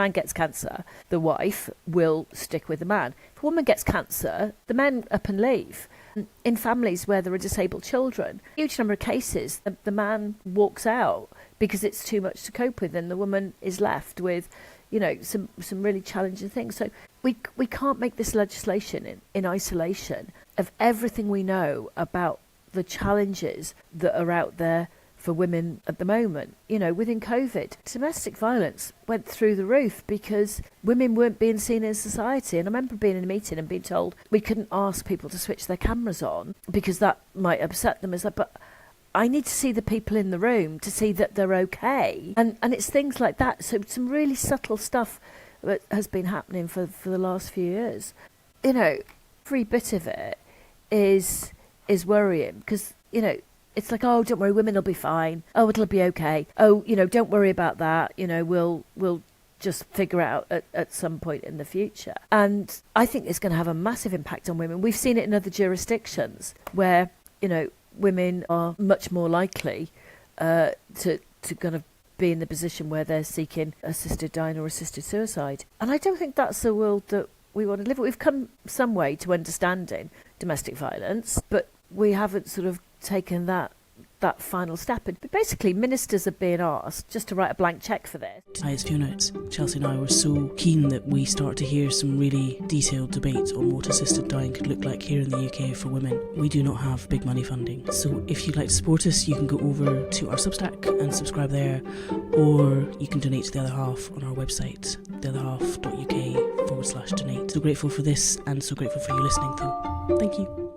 man gets cancer, the wife will stick with the man. If a woman gets cancer, the men up and leave. In families where there are disabled children, a huge number of cases, the man walks out because it's too much to cope with, and the woman is left with, some really challenging things. So we can't make this legislation in isolation of everything we know about the challenges that are out there for women at the moment. Within COVID, domestic violence went through the roof because women weren't being seen in society. And I remember being in a meeting and being told we couldn't ask people to switch their cameras on because that might upset them. But I need to see the people in the room to see that they're okay. And it's things like that. So some really subtle stuff that has been happening for the last few years. Every bit of it is worrying because, it's like, oh, don't worry, women will be fine. Oh, it'll be okay. Oh, don't worry about that. We'll just figure out at some point in the future. And I think it's going to have a massive impact on women. We've seen it in other jurisdictions where, women are much more likely to kind of be in the position where they're seeking assisted dying or assisted suicide. And I don't think that's the world that we want to live in. We've come some way to understanding domestic violence, but we haven't sort of taken that final step. But basically, ministers are being asked just to write a blank cheque for this. Hi, it's Fiona. Chelsea and I were so keen that we start to hear some really detailed debate on what assisted dying could look like here in the UK for women. We do not have big money funding, so if you'd like to support us, you can go over to our Substack and subscribe there, or you can donate to The Other Half on our website, theotherhalf.uk/donate. So grateful for this and so grateful for you listening too. Thank you.